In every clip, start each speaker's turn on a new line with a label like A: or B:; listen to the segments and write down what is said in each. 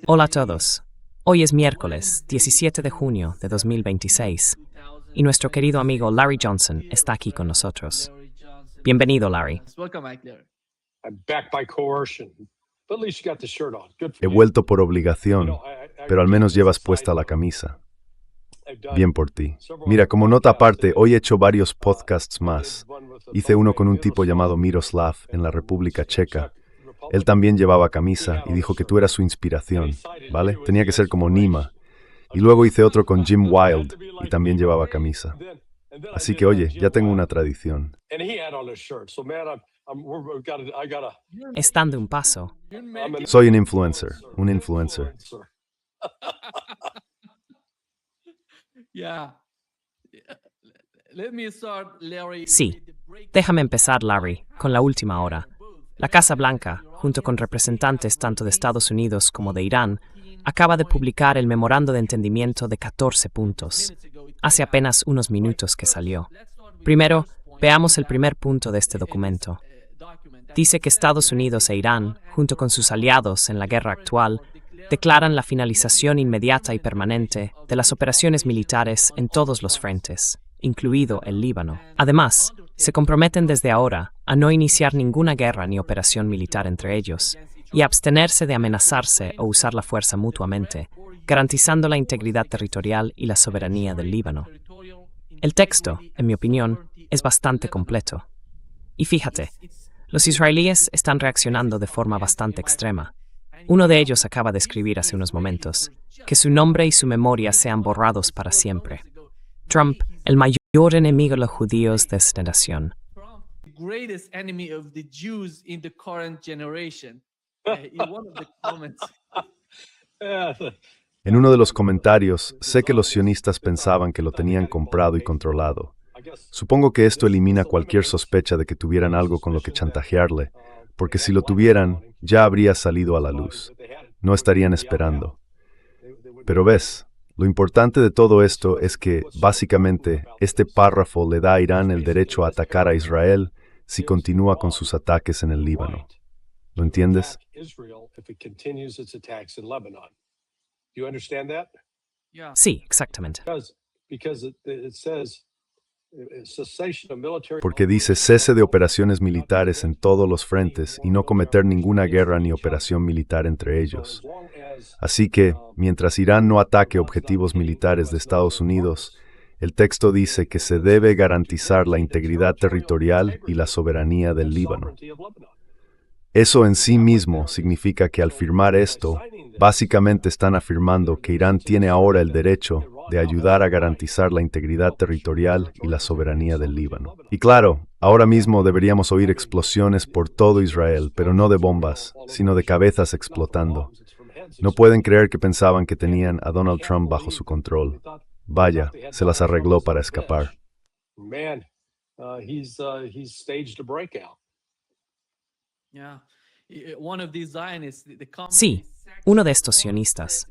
A: Hola a todos. Hoy es miércoles 17 de junio de 2026 y nuestro querido amigo Larry Johnson está aquí con nosotros. Bienvenido, Larry.
B: He vuelto por obligación, pero al menos llevas puesta la camisa. Bien por ti. Mira, como nota aparte, hoy he hecho varios podcasts más. Hice uno con un tipo llamado Miroslav en la República Checa. Él también llevaba camisa y dijo que tú eras su inspiración, ¿vale? Tenía que ser como Nima. Y luego hice otro con Jim Wild y también llevaba camisa. Así que, oye, ya tengo una tradición.
A: Están de un paso.
B: Soy un influencer.
A: Sí. Déjame empezar, Larry, con la última hora. La Casa Blanca, junto con representantes tanto de Estados Unidos como de Irán, acaba de publicar el Memorando de Entendimiento de 14 puntos. Hace apenas unos minutos que salió. Primero, veamos el primer punto de este documento. Dice que Estados Unidos e Irán, junto con sus aliados en la guerra actual, declaran la finalización inmediata y permanente de las operaciones militares en todos los frentes, incluido el Líbano. Además, se comprometen desde ahora a no iniciar ninguna guerra ni operación militar entre ellos y a abstenerse de amenazarse o usar la fuerza mutuamente, garantizando la integridad territorial y la soberanía del Líbano. El texto, en mi opinión, es bastante completo. Y fíjate, los israelíes están reaccionando de forma bastante extrema. Uno de ellos acaba de escribir hace unos momentos que su nombre y su memoria sean borrados para siempre. Trump, el mayor enemigo de los judíos de esta nación.
B: En uno de los comentarios, sé que los sionistas pensaban que lo tenían comprado y controlado. Supongo que esto elimina cualquier sospecha de que tuvieran algo con lo que chantajearle, porque si lo tuvieran, ya habría salido a la luz. No estarían esperando. Pero ves, lo importante de todo esto es que, básicamente, este párrafo le da a Irán el derecho a atacar a Israel si continúa con sus ataques en el Líbano. ¿Lo entiendes?
A: Sí, exactamente.
B: Porque dice cese de operaciones militares en todos los frentes y no cometer ninguna guerra ni operación militar entre ellos. Así que, mientras Irán no ataque objetivos militares de Estados Unidos, el texto dice que se debe garantizar la integridad territorial y la soberanía del Líbano. Eso en sí mismo significa que al firmar esto, básicamente están afirmando que Irán tiene ahora el derecho de ayudar a garantizar la integridad territorial y la soberanía del Líbano. Y claro, ahora mismo deberíamos oír explosiones por todo Israel, pero no de bombas, sino de cabezas explotando. No pueden creer que pensaban que tenían a Donald Trump bajo su control. Vaya, se las arregló para escapar.
A: Sí, uno de estos sionistas.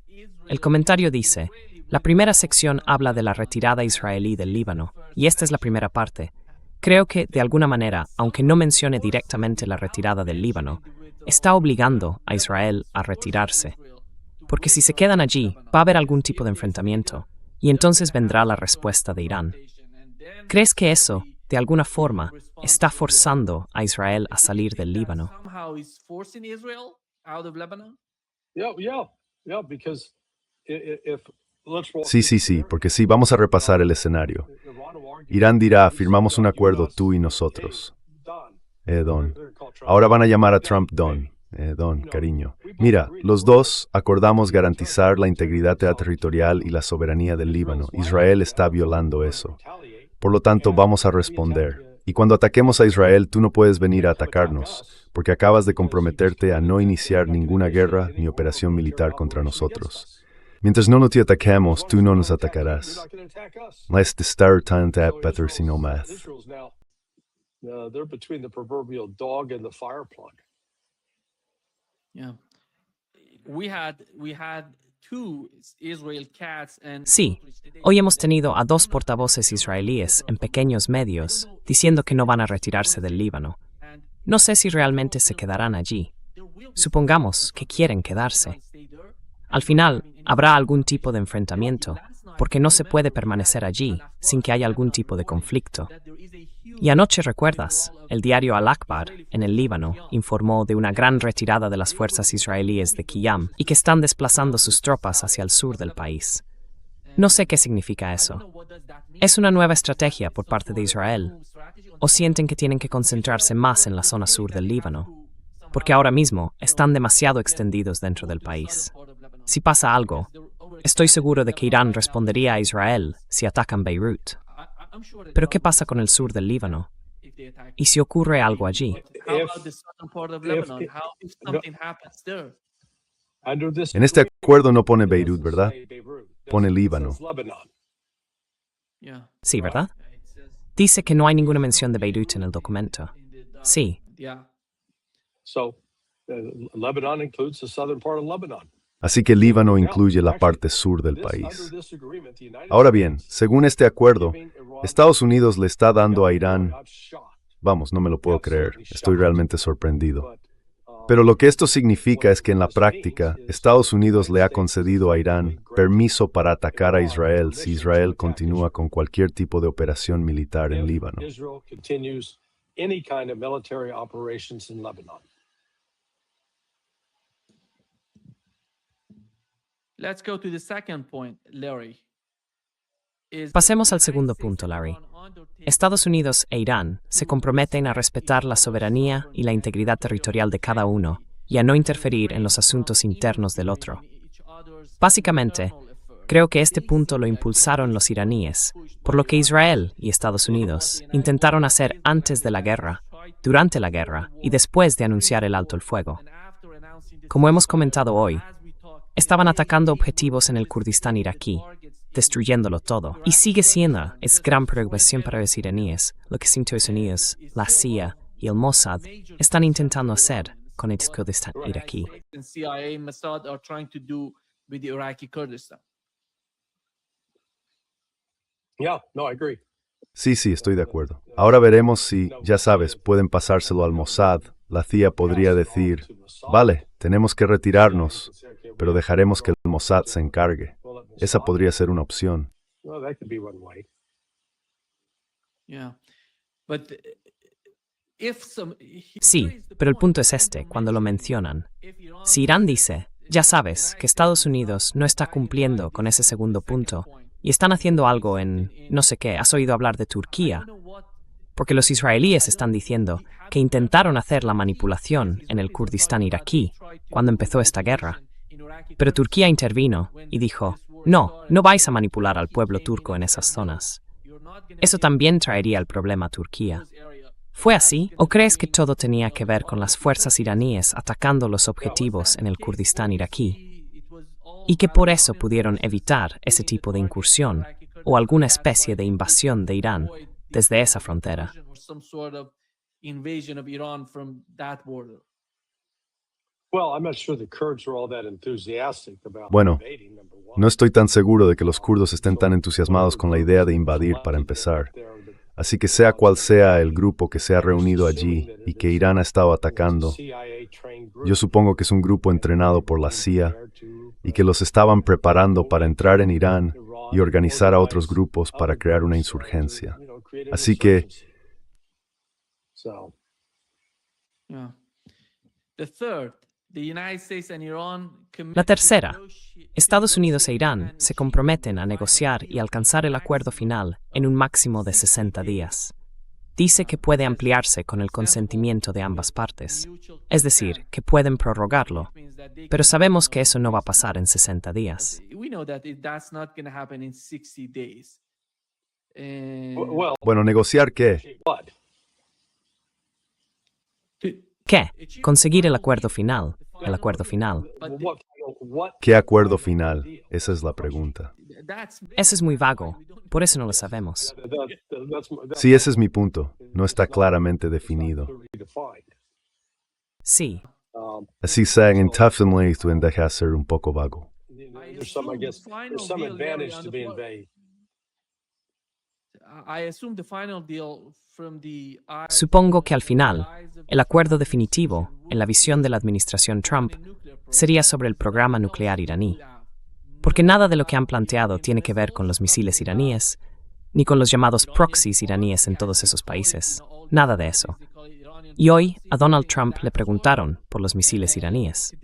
A: El comentario dice, la primera sección habla de la retirada israelí del Líbano, y esta es la primera parte. Creo que, de alguna manera, aunque no mencione directamente la retirada del Líbano, está obligando a Israel a retirarse. Porque si se quedan allí, va a haber algún tipo de enfrentamiento, y entonces vendrá la respuesta de Irán. ¿Crees que eso, de alguna forma, está forzando a Israel a salir del Líbano?
B: Sí, porque sí, vamos a repasar el escenario. Irán dirá, firmamos un acuerdo tú y nosotros. Don. Ahora van a llamar a Trump Don. Don, cariño. Mira, los dos acordamos garantizar la integridad territorial y la soberanía del Líbano. Israel está violando eso. Por lo tanto, vamos a responder. Y cuando ataquemos a Israel, tú no puedes venir a atacarnos, porque acabas de comprometerte a no iniciar ninguna guerra ni operación militar contra nosotros. Mientras no te ataquemos, tú no nos atacarás. Let's start time that better si no math.
A: Sí, hoy hemos tenido a dos portavoces israelíes en pequeños medios diciendo que no van a retirarse del Líbano. No sé si realmente se quedarán allí. Supongamos que quieren quedarse. Al final, habrá algún tipo de enfrentamiento, porque no se puede permanecer allí sin que haya algún tipo de conflicto. Y anoche, recuerdas, el diario Al-Akhbar, en el Líbano, informó de una gran retirada de las fuerzas israelíes de Qiyam y que están desplazando sus tropas hacia el sur del país. No sé qué significa eso. ¿Es una nueva estrategia por parte de Israel? ¿O sienten que tienen que concentrarse más en la zona sur del Líbano? Porque ahora mismo están demasiado extendidos dentro del país. Si pasa algo, estoy seguro de que Irán respondería a Israel si atacan Beirut. Pero ¿qué pasa con el sur del Líbano? ¿Y si ocurre algo allí?
B: En este acuerdo no pone Beirut, ¿verdad? Pone Líbano.
A: Sí, ¿verdad? Dice que no hay ninguna mención de Beirut en el documento. Sí.
B: Así que Líbano incluye la parte sur del país. Ahora bien, según este acuerdo, Estados Unidos le está dando a Irán... Vamos, no me lo puedo creer, estoy realmente sorprendido. Pero lo que esto significa es que en la práctica, Estados Unidos le ha concedido a Irán permiso para atacar a Israel si Israel continúa con cualquier tipo de operación militar en Líbano.
A: Pasemos al segundo punto, Larry. Estados Unidos e Irán se comprometen a respetar la soberanía y la integridad territorial de cada uno y a no interferir en los asuntos internos del otro. Básicamente, creo que este punto lo impulsaron los iraníes, por lo que Israel y Estados Unidos intentaron hacer antes de la guerra, durante la guerra y después de anunciar el alto el fuego. Como hemos comentado hoy, estaban atacando objetivos en el Kurdistán iraquí, destruyéndolo todo. Y sigue siendo, es gran preocupación para los iraníes, lo que Estados Unidos, la CIA y el Mossad están intentando hacer con el Kurdistán iraquí.
B: Sí, estoy de acuerdo. Ahora veremos si, ya sabes, pueden pasárselo al Mossad. La CIA podría decir, vale, tenemos que retirarnos, pero dejaremos que el Mossad se encargue. Esa podría ser una opción.
A: Sí, pero el punto es este, cuando lo mencionan. Si Irán dice, ya sabes, que Estados Unidos no está cumpliendo con ese segundo punto y están haciendo algo en, no sé qué, has oído hablar de Turquía, porque los israelíes están diciendo que intentaron hacer la manipulación en el Kurdistán iraquí cuando empezó esta guerra. Pero Turquía intervino y dijo, no vais a manipular al pueblo turco en esas zonas. Eso también traería el problema a Turquía. ¿Fue así? ¿O crees que todo tenía que ver con las fuerzas iraníes atacando los objetivos en el Kurdistán iraquí? Y que por eso pudieron evitar ese tipo de incursión o alguna especie de invasión de Irán desde esa frontera.
B: Bueno, no estoy tan seguro de que los kurdos estén tan entusiasmados con la idea de invadir para empezar. Así que sea cual sea el grupo que se ha reunido allí y que Irán ha estado atacando, yo supongo que es un grupo entrenado por la CIA y que los estaban preparando para entrar en Irán y organizar a otros grupos para crear una insurgencia. Así que...
A: La tercera, Estados Unidos e Irán se comprometen a negociar y alcanzar el acuerdo final en un máximo de 60 días. Dice que puede ampliarse con el consentimiento de ambas partes, es decir, que pueden prorrogarlo, pero sabemos que eso no va a pasar en 60 días.
B: Bueno, ¿negociar qué?
A: ¿Qué? Conseguir el acuerdo final. El acuerdo final.
B: ¿Qué acuerdo final? Esa es la pregunta.
A: Eso es muy vago, por eso no lo sabemos.
B: Sí, ese es mi punto. No está claramente definido.
A: Sí.
B: Así sagen en Tafenleith deja ser un poco vago.
A: Supongo que al final, el acuerdo definitivo en la visión de la administración Trump, sería sobre el programa nuclear iraní. Porque nada de lo que han planteado tiene que ver con los misiles iraníes, ni con los llamados proxies iraníes en todos esos países. Nada de eso. Y hoy a Donald Trump le preguntaron por los misiles iraníes.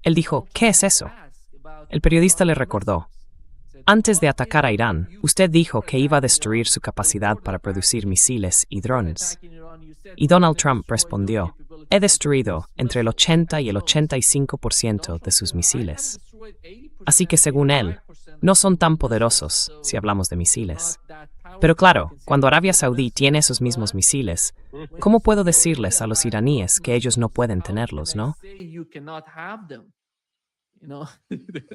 A: Él dijo, ¿qué es eso? El periodista le recordó, antes de atacar a Irán, usted dijo que iba a destruir su capacidad para producir misiles y drones. Y Donald Trump respondió, he destruido entre el 80 y el 85% de sus misiles. Así que según él, no son tan poderosos si hablamos de misiles. Pero claro, cuando Arabia Saudí tiene esos mismos misiles, ¿cómo puedo decirles a los iraníes que ellos no pueden tenerlos, no?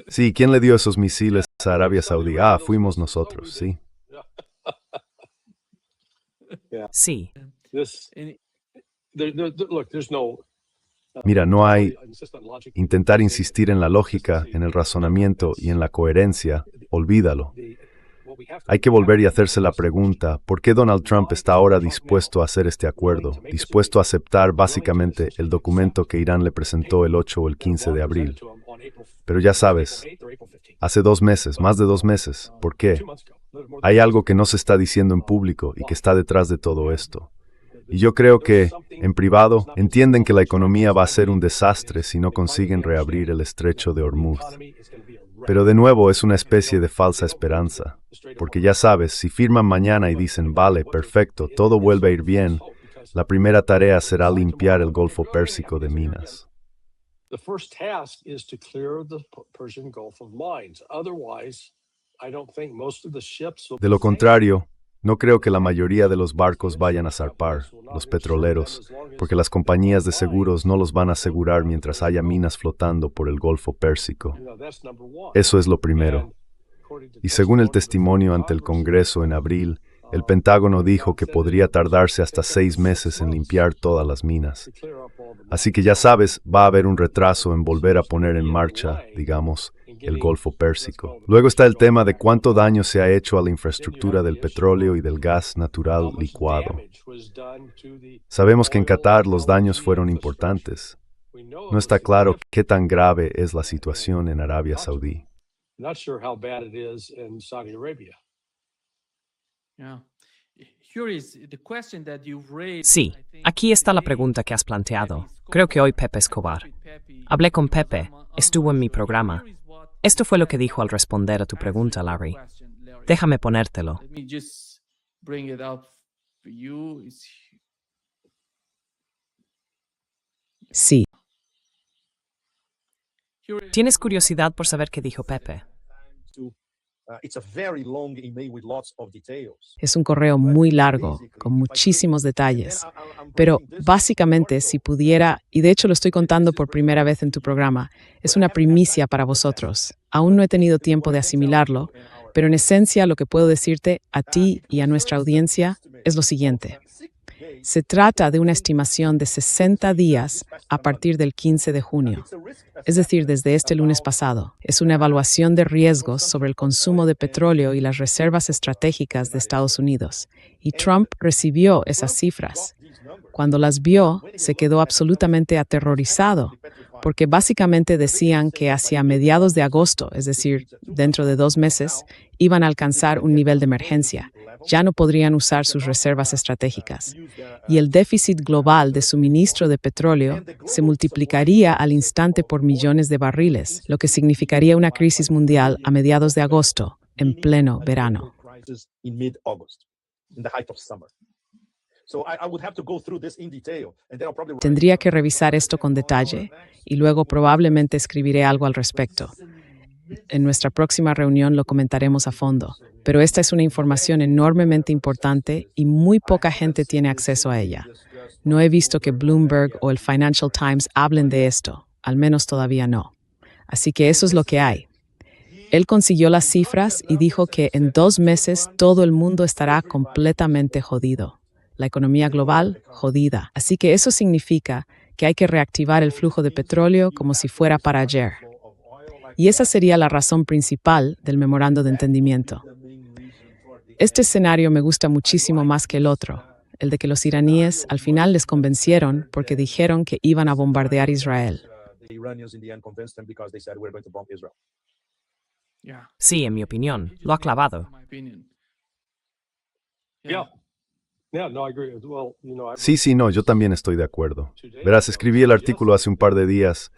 B: Sí, ¿quién le dio esos misiles a Arabia Saudí? Fuimos nosotros, sí.
A: Sí.
B: Mira, no hay intentar insistir en la lógica, en el razonamiento y en la coherencia. Olvídalo. Hay que volver y hacerse la pregunta, ¿por qué Donald Trump está ahora dispuesto a hacer este acuerdo? Dispuesto a aceptar básicamente el documento que Irán le presentó el 8 o el 15 de abril. Pero ya sabes, hace 2 meses, más de 2 meses. ¿Por qué? Hay algo que no se está diciendo en público y que está detrás de todo esto. Y yo creo que, en privado, entienden que la economía va a ser un desastre si no consiguen reabrir el estrecho de Hormuz. Pero de nuevo es una especie de falsa esperanza, porque ya sabes, si firman mañana y dicen, vale, perfecto, todo vuelve a ir bien, la primera tarea será limpiar el Golfo Pérsico de minas. De lo contrario, no creo que la mayoría de los barcos vayan a zarpar, los petroleros, porque las compañías de seguros no los van a asegurar mientras haya minas flotando por el Golfo Pérsico. Eso es lo primero. Y según el testimonio ante el Congreso en abril, el Pentágono dijo que podría tardarse hasta 6 meses en limpiar todas las minas. Así que ya sabes, va a haber un retraso en volver a poner en marcha, digamos, el Golfo Pérsico. Luego está el tema de cuánto daño se ha hecho a la infraestructura del petróleo y del gas natural licuado. Sabemos que en Qatar los daños fueron importantes. No está claro qué tan grave es la situación en Arabia Saudí.
A: Sí, aquí está la pregunta que has planteado. Creo que hoy Pepe Escobar. Hablé con Pepe, estuvo en mi programa. Esto fue lo que dijo al responder a tu pregunta, Larry. Déjame ponértelo. Sí. ¿Tienes curiosidad por saber qué dijo Pepe?
C: Es un correo muy largo, con muchísimos detalles. Pero básicamente, si pudiera, y de hecho lo estoy contando por primera vez en tu programa, es una primicia para vosotros. Aún no he tenido tiempo de asimilarlo, pero en esencia lo que puedo decirte a ti y a nuestra audiencia es lo siguiente. Se trata de una estimación de 60 días a partir del 15 de junio, es decir, desde este lunes pasado. Es una evaluación de riesgos sobre el consumo de petróleo y las reservas estratégicas de Estados Unidos. Y Trump recibió esas cifras. Cuando las vio, se quedó absolutamente aterrorizado, porque básicamente decían que hacia mediados de agosto, es decir, dentro de 2 meses, iban a alcanzar un nivel de emergencia. Ya no podrían usar sus reservas estratégicas. Y el déficit global de suministro de petróleo se multiplicaría al instante por millones de barriles, lo que significaría una crisis mundial a mediados de agosto, en pleno verano. Tendría que revisar esto con detalle y luego probablemente escribiré algo al respecto. En nuestra próxima reunión lo comentaremos a fondo, pero esta es una información enormemente importante y muy poca gente tiene acceso a ella. No he visto que Bloomberg o el Financial Times hablen de esto, al menos todavía no. Así que eso es lo que hay. Él consiguió las cifras y dijo que en 2 meses todo el mundo estará completamente jodido. La economía global, jodida. Así que eso significa que hay que reactivar el flujo de petróleo como si fuera para ayer. Y esa sería la razón principal del memorando de entendimiento. Este escenario me gusta muchísimo más que el otro. el de que los iraníes al final les convencieron porque dijeron que iban a bombardear Israel.
A: Sí, en mi opinión, lo ha clavado.
B: Sí, no, yo también estoy de acuerdo. Verás, escribí el artículo hace un par de días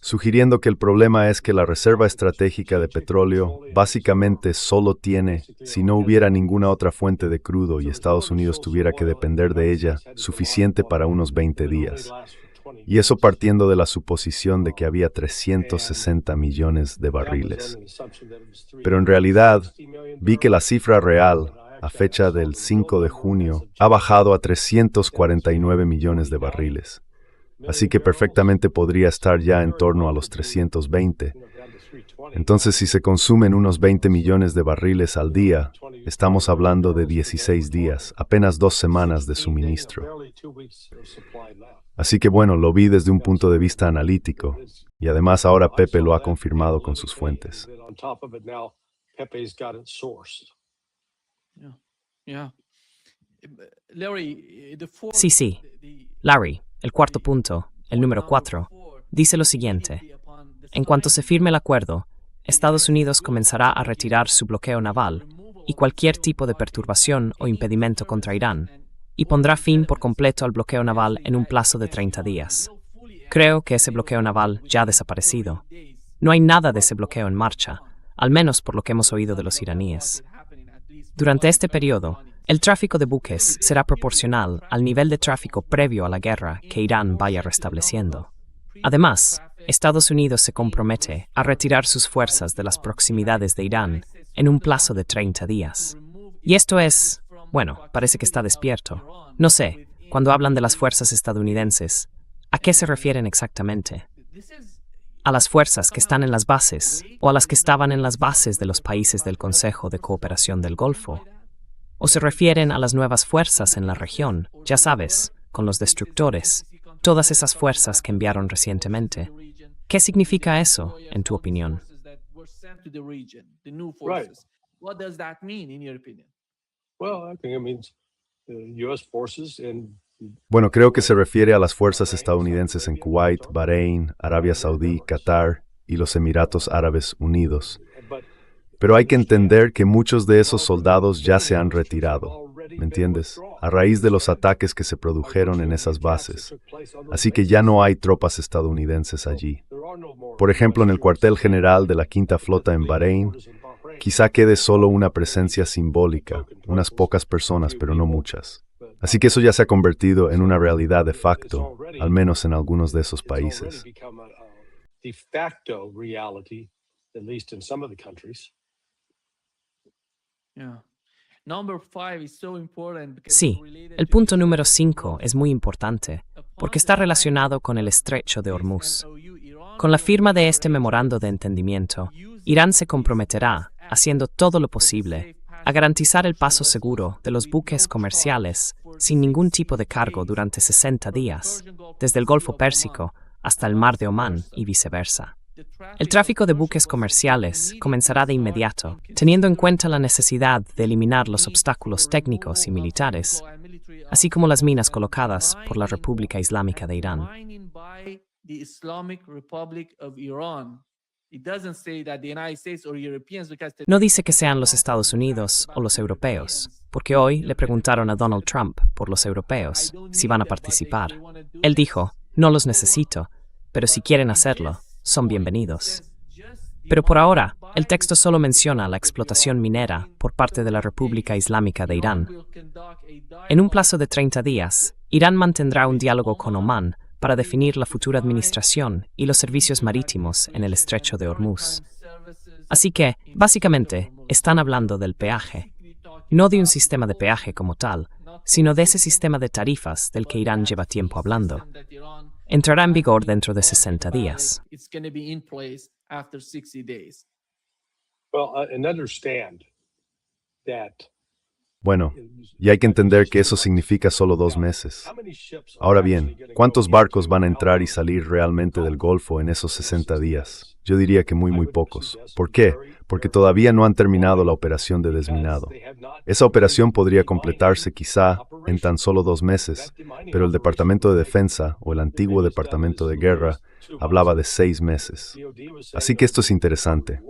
B: sugiriendo que el problema es que la reserva estratégica de petróleo básicamente solo tiene, si no hubiera ninguna otra fuente de crudo y Estados Unidos tuviera que depender de ella, suficiente para unos 20 días. Y eso partiendo de la suposición de que había 360 millones de barriles. Pero en realidad, vi que la cifra real, a fecha del 5 de junio, ha bajado a 349 millones de barriles. Así que perfectamente podría estar ya en torno a los 320. Entonces, si se consumen unos 20 millones de barriles al día, estamos hablando de 16 días, apenas 2 semanas de suministro. Así que bueno, lo vi desde un punto de vista analítico, y además ahora Pepe lo ha confirmado con sus fuentes.
A: Sí. Larry, el cuarto punto, el número 4, dice lo siguiente. En cuanto se firme el acuerdo, Estados Unidos comenzará a retirar su bloqueo naval y cualquier tipo de perturbación o impedimento contra Irán, y pondrá fin por completo al bloqueo naval en un plazo de 30 días. Creo que ese bloqueo naval ya ha desaparecido. No hay nada de ese bloqueo en marcha, al menos por lo que hemos oído de los iraníes. Durante este periodo, el tráfico de buques será proporcional al nivel de tráfico previo a la guerra que Irán vaya restableciendo. Además, Estados Unidos se compromete a retirar sus fuerzas de las proximidades de Irán en un plazo de 30 días. Y esto es, bueno, parece que está despierto. No sé, cuando hablan de las fuerzas estadounidenses, ¿a qué se refieren exactamente? ¿A las fuerzas que están en las bases o a las que estaban en las bases de los países del Consejo de Cooperación del Golfo? ¿O se refieren a las nuevas fuerzas en la región, ya sabes, con los destructores, todas esas fuerzas que enviaron recientemente? ¿Qué significa eso, en tu opinión?
B: Bueno, creo que se refiere a las fuerzas estadounidenses en Kuwait, Bahrein, Arabia Saudí, Qatar y los Emiratos Árabes Unidos. Pero hay que entender que muchos de esos soldados ya se han retirado, ¿me entiendes? A raíz de los ataques que se produjeron en esas bases. Así que ya no hay tropas estadounidenses allí. Por ejemplo, en el cuartel general de la Quinta Flota en Bahrein, quizá quede solo una presencia simbólica, unas pocas personas, pero no muchas. Así que eso ya se ha convertido en una realidad de facto, al menos en algunos de esos países.
A: Sí, el punto número 5 es muy importante, porque está relacionado con el estrecho de Hormuz. Con la firma de este memorando de entendimiento, Irán se comprometerá, haciendo todo lo posible, a garantizar el paso seguro de los buques comerciales sin ningún tipo de cargo durante 60 días, desde el Golfo Pérsico hasta el Mar de Omán y viceversa. El tráfico de buques comerciales comenzará de inmediato, teniendo en cuenta la necesidad de eliminar los obstáculos técnicos y militares, así como las minas colocadas por la República Islámica de Irán. No dice que sean los Estados Unidos o los europeos, porque hoy le preguntaron a Donald Trump por los europeos si van a participar. Él dijo, no los necesito, pero si quieren hacerlo, son bienvenidos. Pero por ahora, el texto solo menciona la explotación minera por parte de la República Islámica de Irán. En un plazo de 30 días, Irán mantendrá un diálogo con Omán para definir la futura administración y los servicios marítimos en el estrecho de Hormuz. Así que, básicamente, están hablando del peaje, no de un sistema de peaje como tal, sino de ese sistema de tarifas del que Irán lleva tiempo hablando. Entrará en vigor dentro de 60 días.
B: Bueno, y hay que entender que eso significa solo 2 meses. Ahora bien, ¿cuántos barcos van a entrar y salir realmente del Golfo en esos 60 días? Yo diría que muy pocos. ¿Por qué? Porque todavía no han terminado la operación de desminado. Esa operación podría completarse quizá en tan solo 2 meses, pero el Departamento de Defensa, o el antiguo Departamento de Guerra, hablaba de 6 meses. Así que esto es interesante.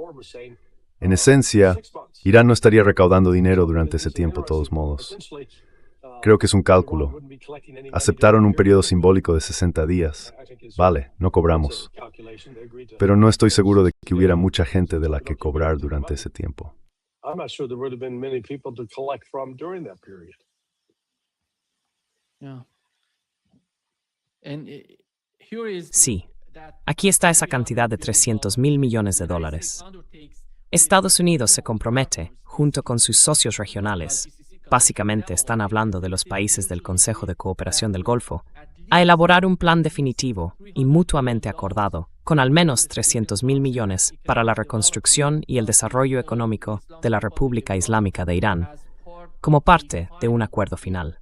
B: En esencia, Irán no estaría recaudando dinero durante ese tiempo de todos modos. Creo que es un cálculo. Aceptaron un periodo simbólico de 60 días. Vale, no cobramos. Pero no estoy seguro de que hubiera mucha gente de la que cobrar durante ese tiempo.
A: Sí, aquí está esa cantidad de 300.000 millones de dólares. Estados Unidos se compromete, junto con sus socios regionales, básicamente están hablando de los países del Consejo de Cooperación del Golfo, a elaborar un plan definitivo y mutuamente acordado, con al menos 300.000 millones para la reconstrucción y el desarrollo económico de la República Islámica de Irán, como parte de un acuerdo final.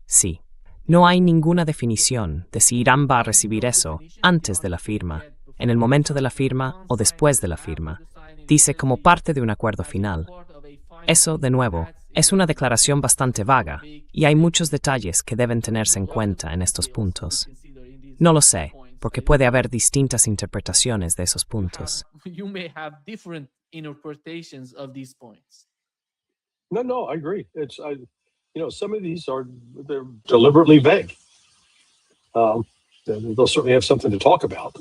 A: Sí, no hay ninguna definición de si Irán va a recibir eso antes de la firma, en el momento de la firma o después de la firma. Dice como parte de un acuerdo final. Eso, de nuevo, es una declaración bastante vaga, y hay muchos detalles que deben tenerse en cuenta en estos puntos. No lo sé, porque puede haber distintas interpretaciones de esos puntos.
D: No, I agree. Some of these they're deliberately vague. They'll certainly have something to talk about.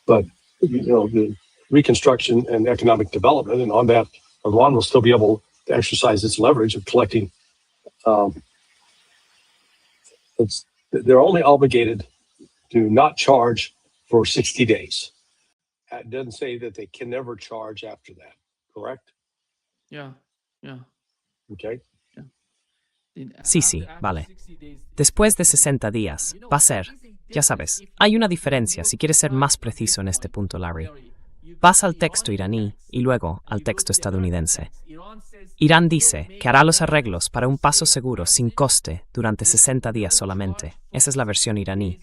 D: But the reconstruction and economic development, and on that, Iran will still be able to exercise its leverage of collecting. They're only obligated to not charge for 60 days. It doesn't say that they can never charge after that, correct?
E: Yeah.
D: Okay.
A: Sí, vale. Después de 60 días, va a ser, ya sabes, hay una diferencia si quieres ser más preciso en este punto, Larry. Vas al texto iraní y luego al texto estadounidense. Irán dice que hará los arreglos para un paso seguro sin coste durante 60 días solamente. Esa es la versión iraní.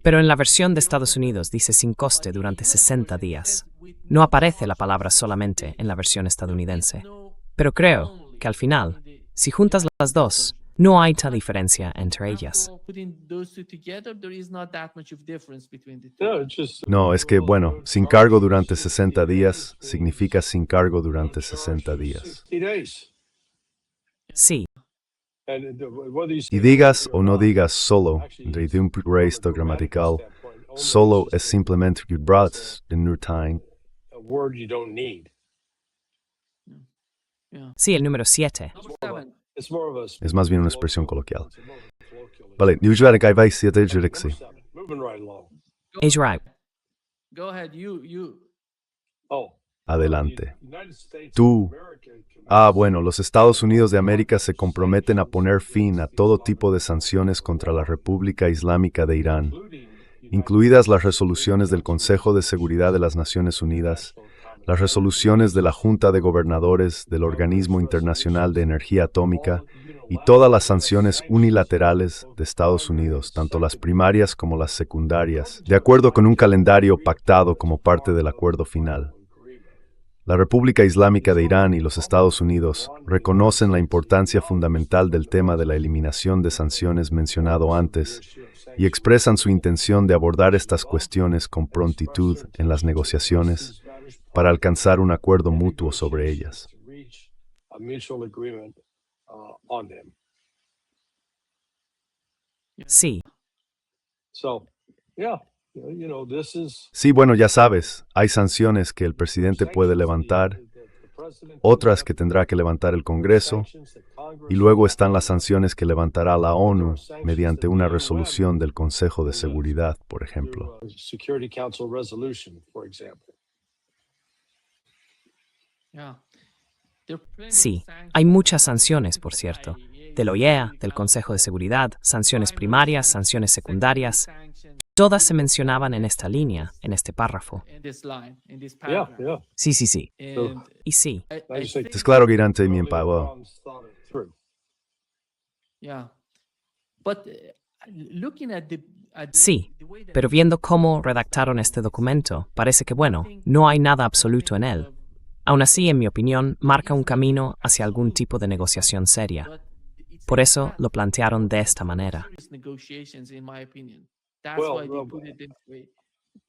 A: Pero en la versión de Estados Unidos dice sin coste durante 60 días. No aparece la palabra solamente en la versión estadounidense. Pero creo que al final, si juntas las dos, no hay tal diferencia entre ellas.
B: No, es que, bueno, sin cargo durante 60 días significa sin cargo durante 60 días.
A: Sí,
B: Y digas o no digas solo, de un resto gramatical, solo es simplemente gebraucht in nur time.
D: A word you don't need.
A: sí, el número 7.
D: It's more of a
B: Es más bien una expresión coloquial. Vale, usually I vais siete direcsi.
D: moving right along.
A: Es right.
E: Go ahead, you.
D: Oh,
B: Adelante.
D: United States
B: Tú.
D: of America.
B: Bueno, los Estados Unidos de América se comprometen a poner fin a todo tipo de sanciones contra la República Islámica de Irán, incluidas las resoluciones del Consejo de Seguridad de las Naciones Unidas, las resoluciones de la Junta de Gobernadores del Organismo Internacional de Energía Atómica y todas las sanciones unilaterales de Estados Unidos, tanto las primarias como las secundarias, de acuerdo con un calendario pactado como parte del acuerdo final. La República Islámica de Irán y los Estados Unidos reconocen la importancia fundamental del tema de la eliminación de sanciones mencionado antes y expresan su intención de abordar estas cuestiones con prontitud en las negociaciones para alcanzar un acuerdo mutuo sobre ellas.
D: A mutual agreement on them.
A: Sí,
D: So, yeah, this is
B: Sí, bueno, ya sabes, hay sanciones que el presidente puede levantar, otras que tendrá que levantar el Congreso, y luego están las sanciones que levantará la ONU mediante una resolución del Consejo de Seguridad, por ejemplo.
D: Security Council resolution, for example.
A: sí. Hay muchas sanciones, por cierto. De la OEA, del Consejo de Seguridad, sanciones primarias, sanciones secundarias. Todas se mencionaban en esta línea, en este párrafo.
E: in this line, in this
D: Yeah,
E: paragraph.
D: yeah.
A: Sí, sí, sí.
E: And
A: Y sí,
E: I
D: just say-
E: think-
B: Es claro que Irán temía en Pavó.
D: Through.
E: yeah. But looking at
A: sí. Pero viendo cómo redactaron este documento, parece que, bueno, no hay nada absoluto en él. Aún así, en mi opinión, marca un camino hacia algún tipo de negociación seria. Por eso lo plantearon de esta manera.
E: negotiations, in my opinion. That's
D: Well,
E: why they
D: well,
E: put it this way.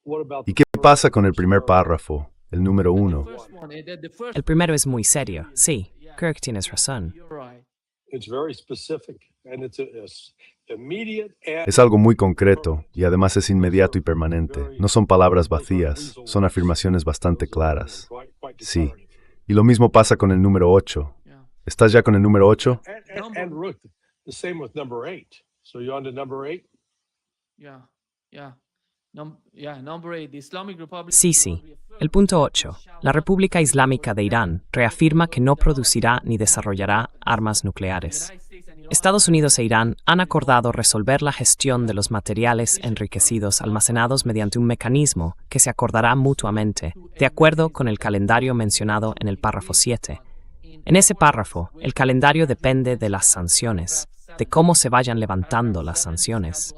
D: What about
B: ¿Y qué pasa con el primer párrafo, el número 1?
E: First one, the first
A: El primero es muy serio. Sí, Kirk, tienes razón.
E: you're right.
D: It's very specific and it's immediate and
B: Es algo muy concreto y además es inmediato y permanente. No son palabras vacías, son afirmaciones bastante claras.
D: quite
B: Sí.
D: declarative.
B: Y lo mismo pasa con el número 8.
E: Yeah.
B: ¿Estás ya con el número 8?
D: And look, the same with number 8. So you're on to number 8?
E: Yeah. Yeah. Number 8, the Islamic Republic.
A: Sí, sí. El punto 8. La República Islámica de Irán reafirma que no producirá ni desarrollará armas nucleares. Estados Unidos e Irán han acordado resolver la gestión de los materiales enriquecidos almacenados mediante un mecanismo que se acordará mutuamente, de acuerdo con el calendario mencionado en el párrafo 7. En ese párrafo, el calendario depende de las sanciones, de cómo se vayan levantando las sanciones.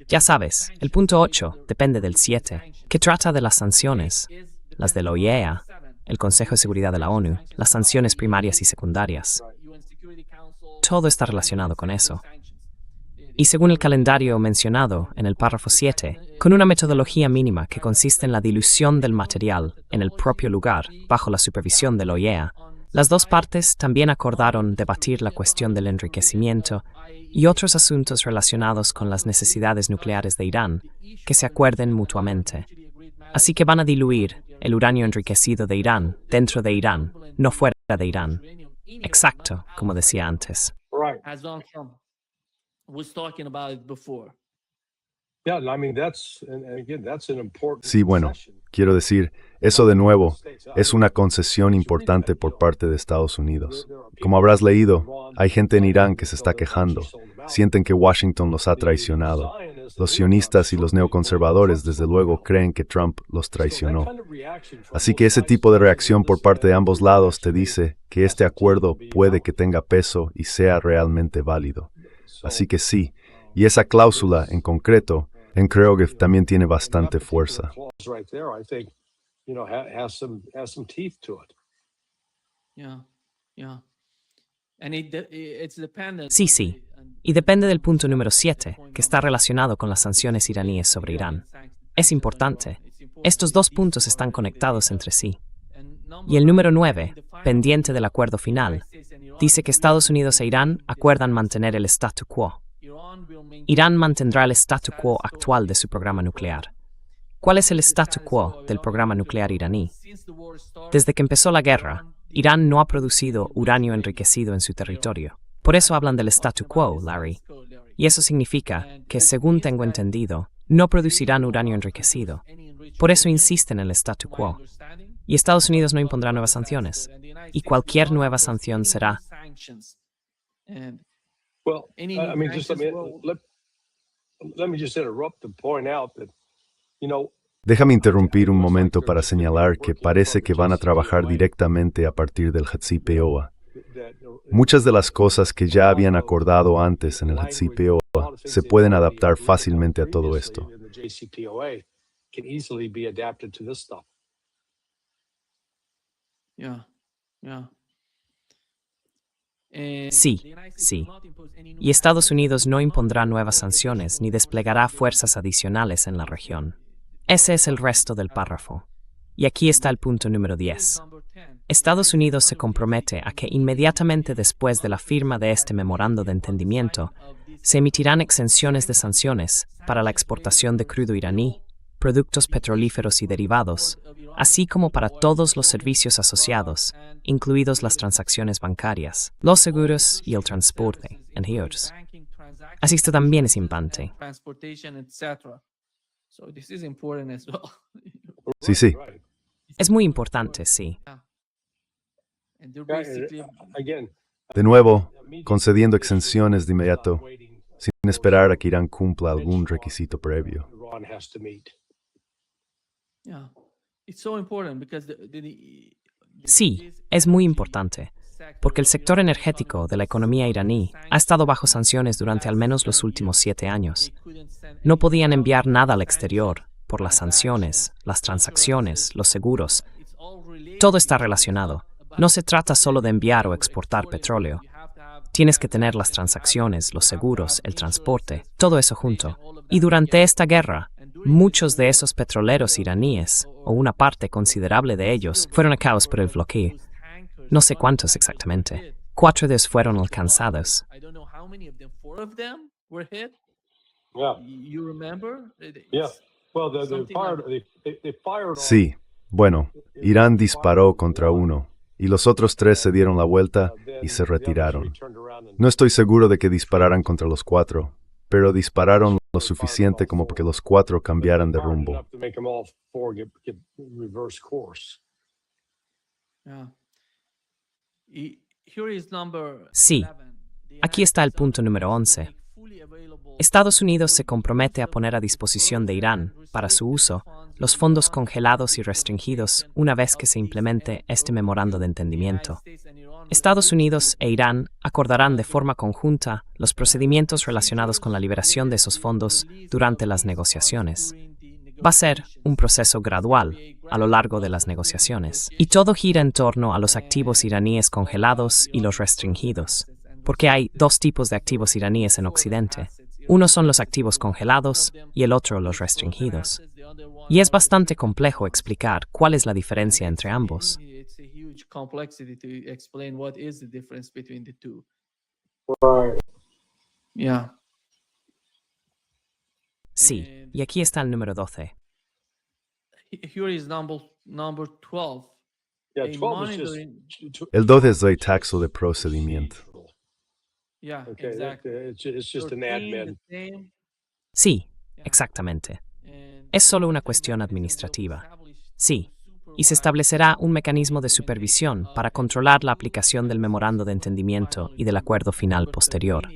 A: Ya sabes, el punto 8 depende del 7, que trata de las sanciones, las de la OIEA, el Consejo de Seguridad de la ONU, las sanciones primarias y secundarias. Todo está relacionado con eso. Y según el calendario mencionado en el párrafo 7, con una metodología mínima que consiste en la dilución del material en el propio lugar, bajo la supervisión de la OIEA, las dos partes también acordaron debatir la cuestión del enriquecimiento y otros asuntos relacionados con las necesidades nucleares de Irán, que se acuerden mutuamente. Así que van a diluir el uranio enriquecido de Irán dentro de Irán, no fuera de Irán. Exacto, como decía antes.
D: Right.
E: As Donald Trump was talking about it before.
D: Yeah, I mean and again that's an important
B: Sí, bueno,
D: concession.
B: quiero decir, eso de nuevo es una concesión importante por parte de Estados Unidos. Como habrás leído, hay gente en Irán que se está quejando. Sienten que Washington los ha traicionado. Los sionistas y los neoconservadores, desde luego, creen que Trump los traicionó. Así que ese tipo de reacción por parte de ambos lados te dice que este acuerdo puede que tenga peso y sea realmente válido. Así que sí, y esa cláusula en concreto, creo que también tiene bastante fuerza.
D: Right there, I think, has some teeth to it.
E: Yeah. Yeah. And it's dependent.
A: Sí, sí. Y depende del punto número 7, que está relacionado con las sanciones iraníes sobre Irán. Es importante. Estos dos puntos están conectados entre sí. Y el número 9, pendiente del acuerdo final, dice que Estados Unidos e Irán acuerdan mantener el statu quo. Irán mantendrá el statu quo actual de su programa nuclear. ¿Cuál es el statu quo del programa nuclear iraní? Desde que empezó la guerra, Irán no ha producido uranio enriquecido en su territorio. Por eso hablan del statu quo, Larry. Y eso significa que, según tengo entendido, no producirán uranio enriquecido. Por eso insisten en el statu quo. Y Estados Unidos no impondrá nuevas sanciones. Y cualquier nueva sanción será.
D: Well,
E: Any
D: I mean, just
E: sanctions will-
D: let me just interrupt to point out that,
B: Déjame interrumpir un momento para señalar que parece que van a trabajar directamente a partir del JCPOA. Muchas de las cosas que ya habían acordado antes en el JCPOA se pueden adaptar fácilmente a todo esto.
D: The JCPOA can easily be adapted to this stuff.
E: Yeah. Yeah.
A: Sí, sí. Y Estados Unidos no impondrá nuevas sanciones ni desplegará fuerzas adicionales en la región. Ese es el resto del párrafo. Y aquí está el punto número 10. Estados Unidos se compromete a que inmediatamente después de la firma de este memorando de entendimiento, se emitirán exenciones de sanciones para la exportación de crudo iraní, productos petrolíferos y derivados, así como para todos los servicios asociados, incluidos las transacciones bancarias, los seguros y el transporte, entre otros. Así esto también es importante.
E: Transportation, etc. So this is important as well.
B: Sí, sí.
D: Right.
A: Es muy importante, sí.
E: And they're basically
D: Again,
B: De nuevo, concediendo exenciones de inmediato. sin esperar a que Irán cumpla algún requisito previo.
D: Iran has to meet.
E: Yeah, it's so important because
A: Sí, es muy importante, porque el sector energético de la economía iraní ha estado bajo sanciones durante al menos los últimos 7 años. No podían enviar nada al exterior por las sanciones, las transacciones, los seguros. Todo está relacionado. No se trata solo de enviar o exportar petróleo. Tienes que tener las transacciones, los seguros, el transporte, todo eso junto. Y durante esta guerra, muchos de esos petroleros iraníes, o una parte considerable de ellos, fueron acabados por el bloqueo. No sé cuántos exactamente. 4 de ellos fueron alcanzados.
E: I don't know how many of them. 4 of them were hit.
D: Yeah,
E: You remember?
D: yeah. Well,
E: Something like-
D: they fired on-
B: Sí, bueno, Irán disparó contra uno, y los otros 3 se dieron la vuelta y se retiraron. No estoy seguro de que dispararan contra los 4, pero dispararon lo suficiente como para que los 4 cambiaran de rumbo.
D: Enough to make them all 4 get reverse course.
E: Yeah. Here is number
A: Sí,
E: 11. The
A: aquí está el punto número 11. Estados Unidos se compromete a poner a disposición de Irán, para su uso, los fondos congelados y restringidos una vez que se implemente este memorando de entendimiento. Estados Unidos e Irán acordarán de forma conjunta los procedimientos relacionados con la liberación de esos fondos durante las negociaciones. Va a ser un proceso gradual a lo largo de las negociaciones, y todo gira en torno a los activos iraníes congelados y los restringidos, porque hay 2 tipos de activos iraníes en Occidente. Uno son los activos congelados y el otro los restringidos. Y es bastante complejo explicar cuál es la diferencia entre ambos.
E: It's a huge complexity to explain what is the difference between the two.
D: Right.
E: Yeah.
A: Sí, y aquí está el número 12.
E: Here is number 12.
D: Yeah,
E: A
D: 12 is
E: monitoring-
D: just.
B: El 12 es el taxo de procedimiento.
E: Yeah,
D: Okay,
E: exactly.
D: it's just an
E: 13,
D: admin.
E: the same,
A: Sí, exactamente.
E: and
A: Es solo una cuestión administrativa. Sí, y se establecerá un mecanismo de supervisión para controlar la aplicación del memorando de entendimiento y del acuerdo final posterior.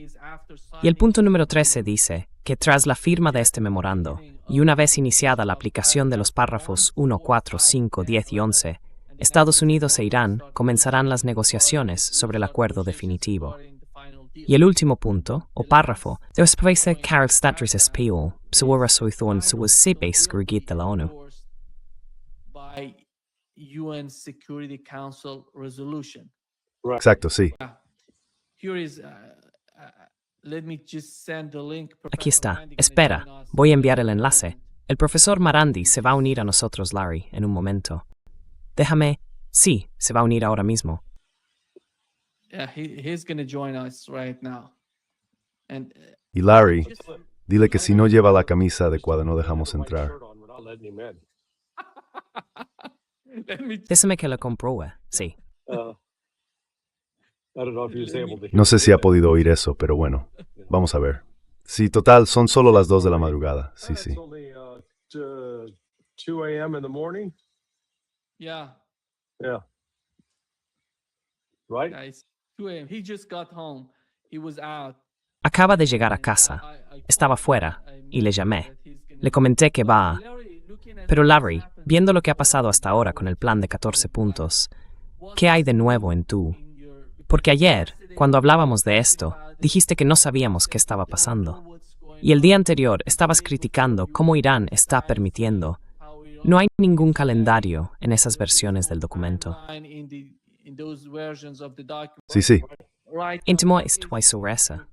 A: Y el punto número 13 dice que tras la firma de este memorando, y una vez iniciada la aplicación de los párrafos 1, 4, 5, 10 y 11, Estados Unidos e Irán comenzarán las negociaciones sobre el acuerdo definitivo. Y el último punto, o párrafo, después de que el statris especial se resuelto se bescrigit de la ONU.
E: By UN Security Council resolution.
B: Exacto, sí.
E: Here is let me just send the link.
A: Aquí
E: Professor
A: está.
E: Marandi gonna
A: Espera,
E: join us
A: voy a
E: in
A: enviar el
E: a
A: enlace.
E: moment.
A: El profesor Marandi se va a unir a nosotros, Larry, en un momento. Déjame. Sí, se va a unir ahora mismo.
E: Yeah, he's going to join us right now. And
B: Y Larry, dile que si no lleva la camisa adecuada no dejamos entrar.
D: Shirt on, we're not letting him in.
E: let me
A: Déjame que lo compruebe. Sí.
D: I don't know if he was able to hear.
B: No sé si ha podido oír eso, pero bueno, vamos a ver. Sí, total, son solo las 2 de la madrugada. Sí, sí.
D: It's only 2 a.m. in the morning.
E: yeah,
D: Yeah. Right?
E: guys. 2 a.m. He just got home. He was out.
A: Acaba de llegar a casa. Estaba fuera y le llamé. Le comenté que va a... Pero Larry, viendo lo que ha pasado hasta ahora con el plan de 14 puntos, ¿qué hay de nuevo en tú? Porque ayer, cuando hablábamos de esto, dijiste que no sabíamos qué estaba pasando. Y el día anterior estabas criticando cómo Irán está permitiendo. No hay ningún calendario en esas versiones del documento.
B: Sí, sí.
A: Íntimo estoy sobre eso.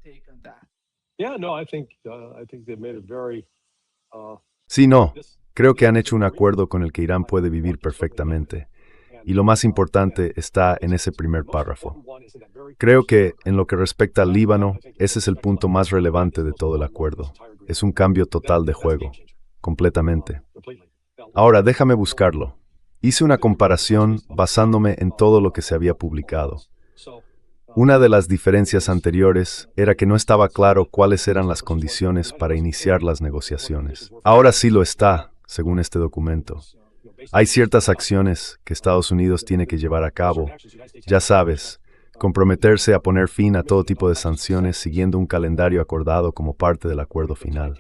D: Yeah, no, I think they made it very.
B: Sí, no. Creo que han hecho un acuerdo con el que Irán puede vivir perfectamente. Y lo más importante está en ese primer párrafo. Creo que, en lo que respecta al Líbano, ese es el punto más relevante de todo el acuerdo. Es un cambio total de juego, completamente. Ahora, déjame buscarlo. Hice una comparación basándome en todo lo que se había publicado. Una de las diferencias anteriores era que no estaba claro cuáles eran las condiciones para iniciar las negociaciones. Ahora sí lo está, según este documento. Hay ciertas acciones que Estados Unidos tiene que llevar a cabo, ya sabes, comprometerse a poner fin a todo tipo de sanciones siguiendo un calendario acordado como parte del acuerdo final.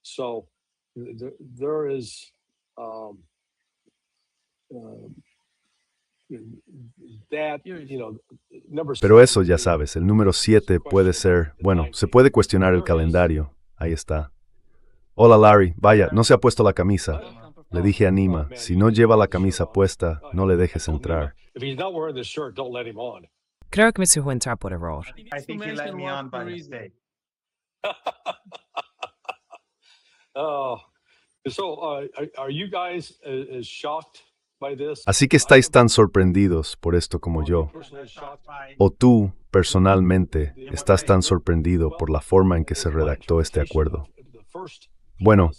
D: So there is that, number
B: Pero eso, ya sabes, el número 7 puede ser, bueno, se puede cuestionar el calendario. Ahí está. Hola Larry, vaya, no se ha puesto la camisa. Le dije a Nima, si no lleva la camisa puesta, no le dejes entrar.
D: If he's not wearing the shirt, don't let him on.
A: Creo que me dejó entrar por error.
F: I think he let me on by mistake.
D: Oh, are you guys as shocked by this?
B: Así que estáis tan sorprendidos por esto como yo.
D: Personally shocked by
B: O tú, personalmente, estás tan sorprendido por la forma en que se redactó este acuerdo.
D: the first
B: Bueno,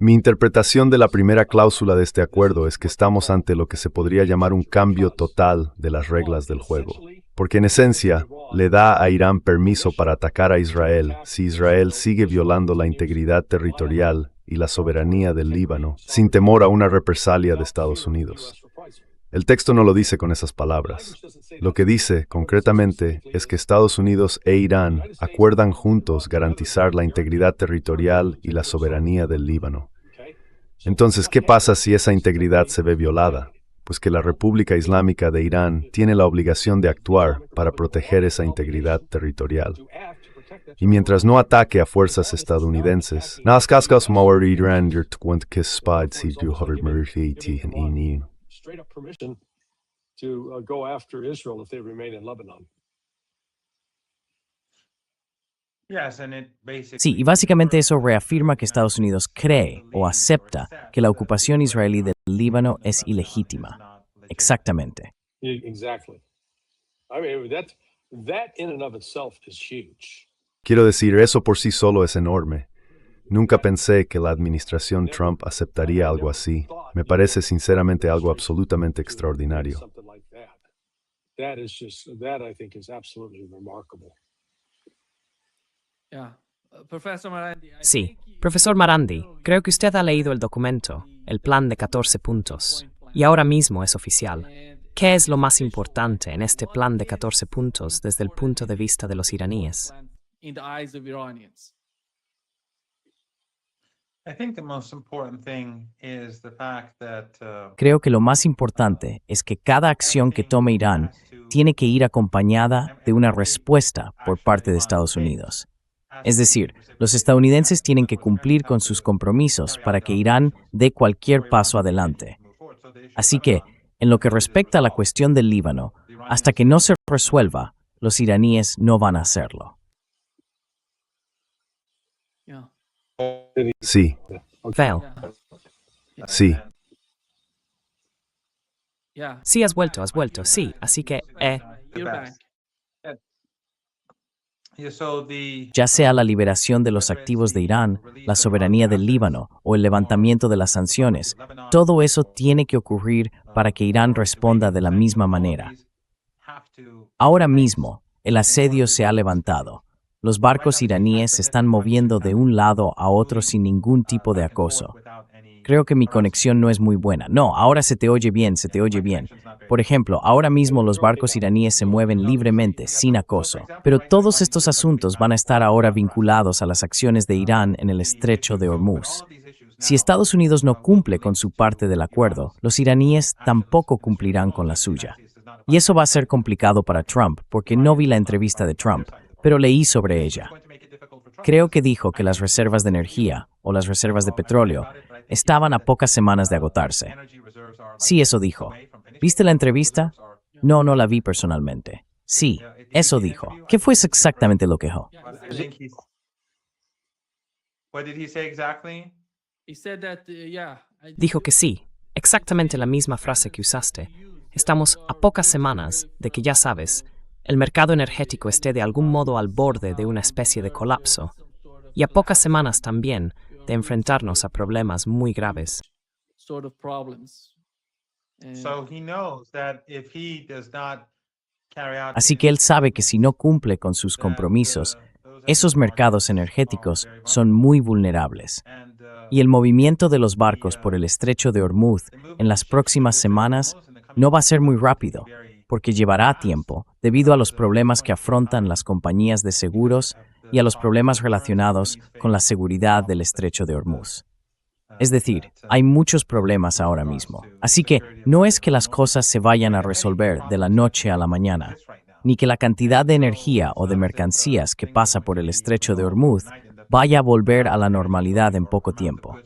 B: mi interpretación de la primera cláusula de este acuerdo es que estamos ante lo que se podría llamar un cambio total de las reglas del juego. Porque en esencia, le da a Irán permiso para atacar a Israel si Israel sigue violando la integridad territorial y la soberanía del Líbano, sin temor a una represalia de Estados Unidos. El texto no lo dice con esas palabras. Lo que dice, concretamente, es que Estados Unidos e Irán acuerdan juntos garantizar la integridad territorial y la soberanía del Líbano. Entonces, ¿qué pasa si esa integridad se ve violada? Pues que la República Islámica de Irán tiene la obligación de actuar para proteger esa integridad territorial. Y mientras no ataque a fuerzas estadounidenses,
D: straight up permission to go after Israel if they remain in Lebanon.
F: Yes, and it basically
A: Sí, y básicamente eso reafirma que Estados Unidos cree o acepta que la ocupación israelí del Líbano es ilegítima. Exactamente.
D: Exactly. I mean, that in and of itself is huge.
B: Quiero decir, eso por sí solo es enorme. Nunca pensé que la administración Trump aceptaría algo así. Me parece sinceramente algo absolutamente extraordinario.
D: Something like that. That I think is absolutely remarkable.
E: Yeah. Professor Marandi,
A: Sí, profesor Marandi, creo que usted ha leído el documento, el plan de 14 puntos, y ahora mismo es oficial. ¿Qué es lo más importante en este plan de 14 puntos desde el punto de vista de los iraníes?
E: in the eyes of Iranians.
F: I think the most important thing is the fact that
A: Creo que lo más importante es que cada acción que tome Irán tiene que ir acompañada de una respuesta por parte de Estados Unidos. Es decir, los estadounidenses tienen que cumplir con sus compromisos para que Irán dé cualquier paso adelante. Así que, en lo que respecta a la cuestión del Líbano, hasta que no se resuelva, los iraníes no van a hacerlo.
E: Yeah.
B: Sí,
A: Vel,
B: sí.
E: Yeah.
A: sí has vuelto, sí, así que,
E: You're back.
F: yeah, so the
A: ya sea la liberación de los activos de Irán, la soberanía del Líbano o el levantamiento de las sanciones, todo eso tiene que ocurrir para que Irán responda de la misma manera.
F: have to
A: Ahora mismo, el asedio se ha levantado. Los barcos iraníes se están moviendo de un lado a otro sin ningún tipo de acoso. Creo que mi conexión no es muy buena. No, ahora se te oye bien, se te oye bien. Por ejemplo, ahora mismo los barcos iraníes se mueven libremente, sin acoso. Pero todos estos asuntos van a estar ahora vinculados a las acciones de Irán en el estrecho de Hormuz. Si Estados Unidos no cumple con su parte del acuerdo, los iraníes tampoco cumplirán con la suya. Y eso va a ser complicado para Trump, porque no vi la entrevista de Trump, pero leí sobre ella. Creo que dijo que las reservas de energía, o las reservas de petróleo, estaban a pocas semanas de agotarse. Sí, eso dijo. ¿Viste la entrevista? No, no la vi personalmente. Sí, eso dijo. ¿Qué fue exactamente lo que dijo?
F: I think what did he say exactly?
E: He said that,
A: Dijo que sí, exactamente la misma frase que usaste. Estamos a pocas semanas de que, ya sabes, el mercado energético esté de algún modo al borde de una especie de colapso, y a pocas semanas también de enfrentarnos a problemas muy graves.
E: sort of problems.
F: So he knows that if he does not carry out
A: Así que él sabe que si no cumple con sus compromisos, esos mercados energéticos son muy vulnerables. Y el movimiento de los barcos por el estrecho de Hormuz en las próximas semanas
G: no va a ser muy rápido, porque llevará tiempo debido a los problemas que afrontan las compañías de seguros y a los problemas relacionados con la seguridad del Estrecho de Hormuz. Es decir, hay muchos problemas ahora mismo. Así que no es que las cosas se vayan a resolver de la noche a la mañana, ni que la cantidad de energía o de mercancías que pasa por el Estrecho de Hormuz vaya a volver a la normalidad en poco tiempo.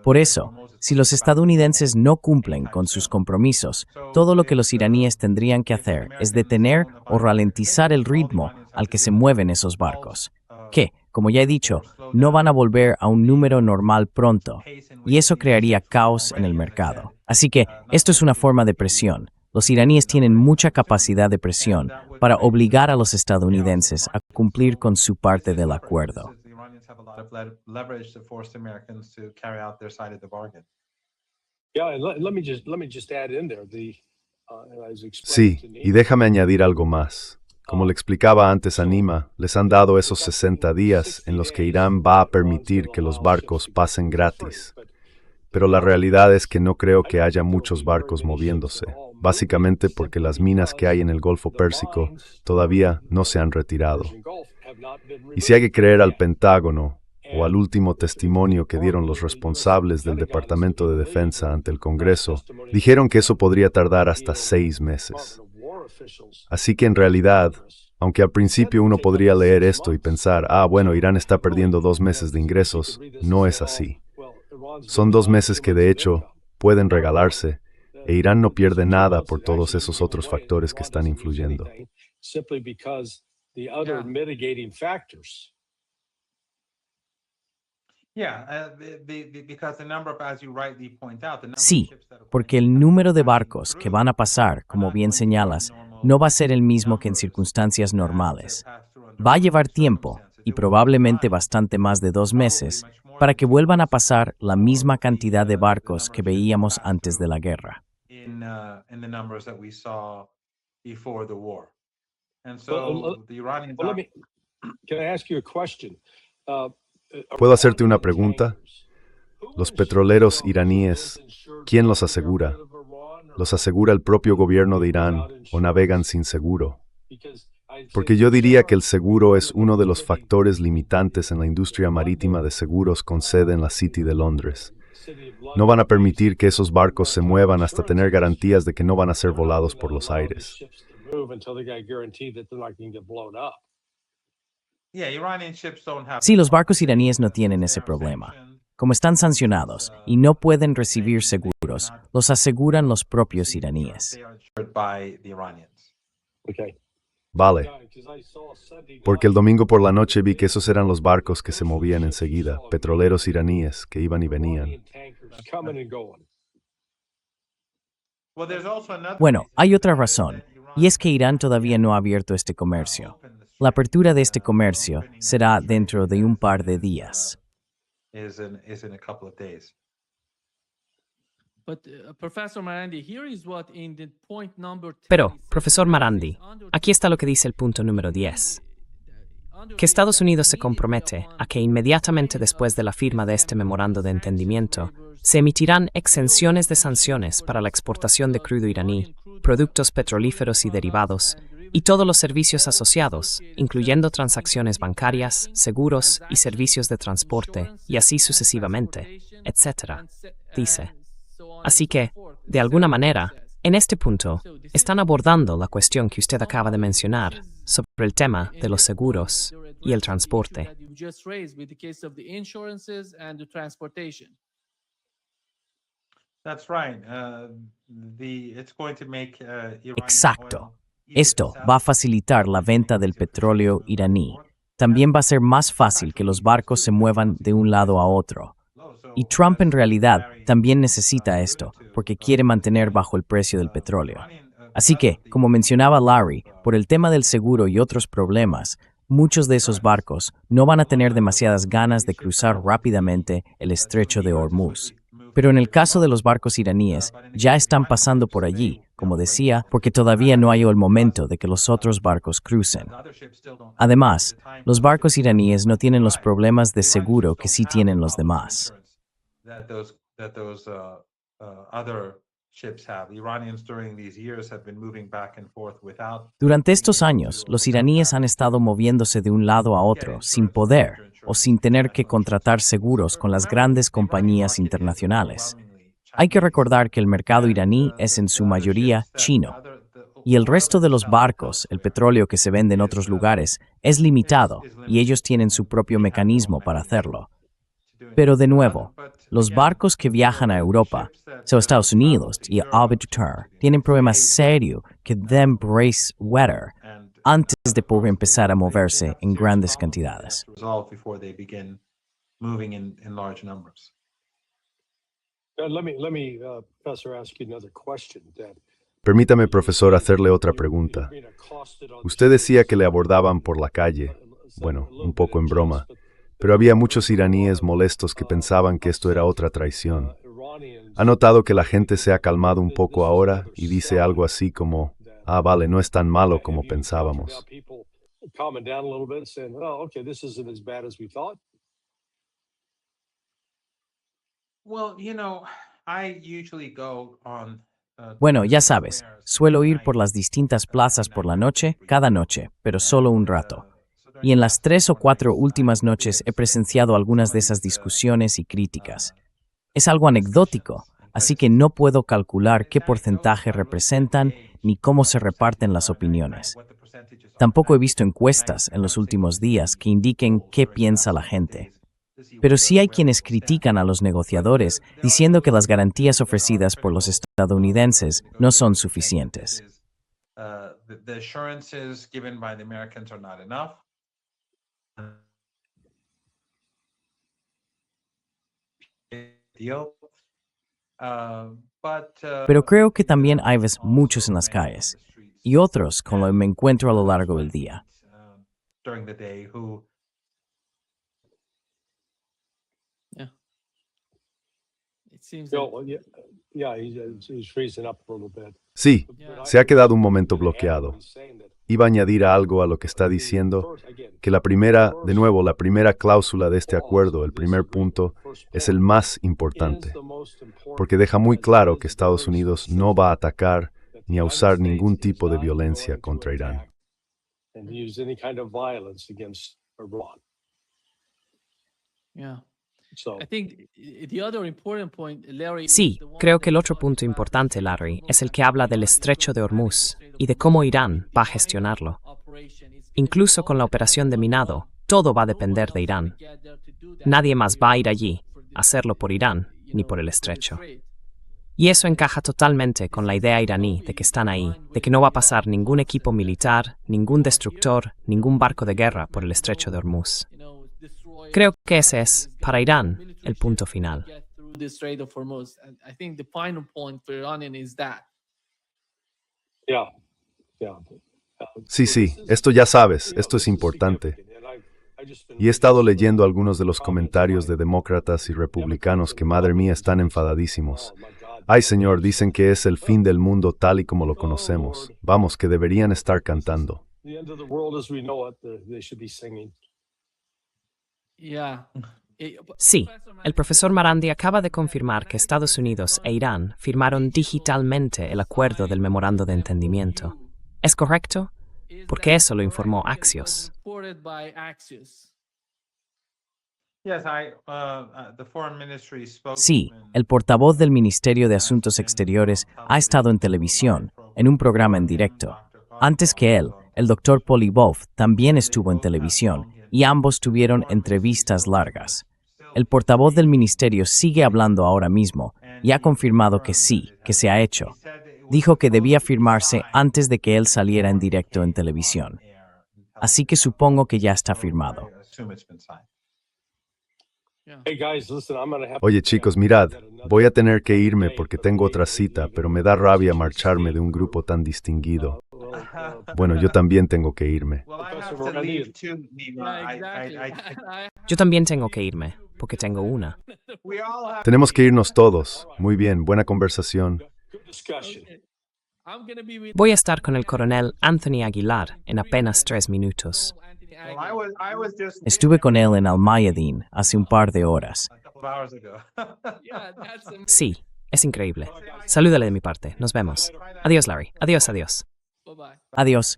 G: Por eso, si los estadounidenses no cumplen con sus compromisos, todo lo que los iraníes tendrían que hacer es detener o ralentizar el ritmo al que se mueven esos barcos, que, como ya he dicho, no van a volver a un número normal pronto, y eso crearía caos en el mercado. Así que esto es una forma de presión. Los iraníes tienen mucha capacidad de presión para obligar a los estadounidenses a cumplir con su parte del acuerdo.
B: Sí, y déjame añadir algo más. Como le explicaba antes a Nima, les han dado esos 60 días en los que Irán va a permitir que los barcos pasen gratis. Pero la realidad es que no creo que haya muchos barcos moviéndose, básicamente porque las minas que hay en el Golfo Pérsico todavía no se han retirado. Y si hay que creer al Pentágono o al último testimonio que dieron los responsables del Departamento de Defensa ante el Congreso, dijeron que eso podría tardar hasta 6 meses. Así que en realidad, aunque al principio uno podría leer esto y pensar, bueno, Irán está perdiendo 2 meses de ingresos, no es así. Son 2 meses que de hecho pueden regalarse, e Irán no pierde nada por todos esos otros factores que están influyendo.
G: Sí, porque el número de barcos que van a pasar, como bien señalas, no va a ser el mismo que en circunstancias normales. Va a llevar tiempo, y probablemente bastante más de 2 meses, para que vuelvan a pasar la misma cantidad de barcos que veíamos antes de la guerra.
B: ¿Puedo hacerte una pregunta? Los petroleros iraníes, ¿quién los asegura? ¿Los asegura el propio gobierno de Irán o navegan sin seguro? Porque yo diría que el seguro es uno de los factores limitantes en la industria marítima de seguros con sede en la City de Londres. No van a permitir que esos barcos se muevan hasta tener garantías de que no van a ser volados por los aires.
G: Sí, los barcos iraníes no tienen ese problema. Como están sancionados y no pueden recibir seguros, los aseguran los propios iraníes.
B: Vale, porque el domingo por la noche vi que esos eran los barcos que se movían enseguida, petroleros iraníes que iban y venían.
G: Bueno, hay otra razón, y es que Irán todavía no ha abierto este comercio. La apertura de este comercio será dentro de un par de días.
A: Pero, profesor Marandi, aquí está lo que dice el punto número 10. Que Estados Unidos se compromete a que inmediatamente después de la firma de este memorando de entendimiento, se emitirán exenciones de sanciones para la exportación de crudo iraní, productos petrolíferos y derivados, y todos los servicios asociados, incluyendo transacciones bancarias, seguros y servicios de transporte, y así sucesivamente, etc., dice. Así que, de alguna manera, en este punto, están abordando la cuestión que usted acaba de mencionar sobre el tema de los seguros y el transporte.
G: Exacto. Esto va a facilitar la venta del petróleo iraní. También va a ser más fácil que los barcos se muevan de un lado a otro. Y Trump en realidad también necesita esto, porque quiere mantener bajo el precio del petróleo. Así que, como mencionaba Larry, por el tema del seguro y otros problemas, muchos de esos barcos no van a tener demasiadas ganas de cruzar rápidamente el Estrecho de Hormuz. Pero en el caso de los barcos iraníes, ya están pasando por allí, como decía, porque todavía no hay el momento de que los otros barcos crucen. Además, los barcos iraníes no tienen los problemas de seguro que sí tienen los demás.
F: ships have. Iranians during these years have been moving back and forth without.
G: Durante estos años, los iraníes han estado moviéndose de un lado a otro sin poder o sin tener que contratar seguros con las grandes compañías internacionales. Hay que recordar que el mercado iraní es en su mayoría chino, y el resto de los barcos, el petróleo que se vende en otros lugares, es limitado y ellos tienen su propio mecanismo para hacerlo. Pero de nuevo, los barcos que viajan a Europa, o Estados Unidos y a Arbiter, tienen problemas serios que them brace weather antes de poder empezar a moverse en grandes cantidades.
F: Before they begin moving in large numbers.
D: Let me, Professor, ask you another question.
B: Permítame, profesor, hacerle otra pregunta. Usted decía que le abordaban por la calle, bueno, un poco en broma, pero había muchos iraníes molestos que pensaban que esto era otra traición. ¿Ha notado que la gente se ha calmado un poco ahora y dice algo así como, vale, no es tan malo como pensábamos?
F: Well, I usually go on.
G: Bueno, ya sabes, suelo ir por las distintas plazas por la noche, cada noche, pero solo un rato. Y en las 3 o 4 últimas noches he presenciado algunas de esas discusiones y críticas. Es algo anecdótico, así que no puedo calcular qué porcentaje representan ni cómo se reparten las opiniones. Tampoco he visto encuestas en los últimos días que indiquen qué piensa la gente. Pero sí hay quienes critican a los negociadores diciendo que las garantías ofrecidas por los estadounidenses no son suficientes.
F: The assurances given by the Americans are not enough.
G: Pero creo que también hay muchos en las calles y otros con los que me encuentro a lo largo del día.
B: Sí, se ha quedado un momento bloqueado. Iba a añadir algo a lo que está diciendo, que la primera cláusula de este acuerdo, el primer punto, es el más importante, porque deja muy claro que Estados Unidos no va a atacar ni a usar ningún tipo de violencia contra Irán.
A: Sí, creo que el otro punto importante, Larry, es el que habla del estrecho de Hormuz y de cómo Irán va a gestionarlo. Incluso con la operación de minado, todo va a depender de Irán. Nadie más va a ir allí, a hacerlo por Irán, ni por el estrecho. Y eso encaja totalmente con la idea iraní de que están ahí, de que no va a pasar ningún equipo militar, ningún destructor, ningún barco de guerra por el estrecho de Hormuz. Creo que ese es, para Irán, el punto final.
B: Sí, esto ya sabes, esto es importante. Y he estado leyendo algunos de los comentarios de demócratas y republicanos que, madre mía, están enfadadísimos. Ay, señor, dicen que es el fin del mundo tal y como lo conocemos. Vamos, que deberían estar cantando.
A: Sí, el profesor Marandi acaba de confirmar que Estados Unidos e Irán firmaron digitalmente el acuerdo del memorando de entendimiento. ¿Es correcto? Porque eso lo informó Axios.
G: Sí, el portavoz del Ministerio de Asuntos Exteriores ha estado en televisión, en un programa en directo. Antes que él, el doctor Polibov también estuvo en televisión y ambos tuvieron entrevistas largas. El portavoz del ministerio sigue hablando ahora mismo y ha confirmado que sí, que se ha hecho. Dijo que debía firmarse antes de que él saliera en directo en televisión. Así que supongo que ya está firmado.
B: Oye, chicos, mirad, voy a tener que irme porque tengo otra cita, pero me da rabia marcharme de un grupo tan distinguido. Bueno, yo también tengo que irme.
A: Yo también tengo que irme, porque tengo una.
B: Tenemos que irnos todos. Muy bien, buena conversación.
A: Voy a estar con el coronel Anthony Aguilar en apenas 3 minutos.
G: Estuve con él en Al Mayadeen hace un par de horas.
A: Sí, Es increíble. Salúdale de mi parte. Nos vemos. Adiós, Larry. Adiós, adiós.
E: Bye bye.
G: Adiós.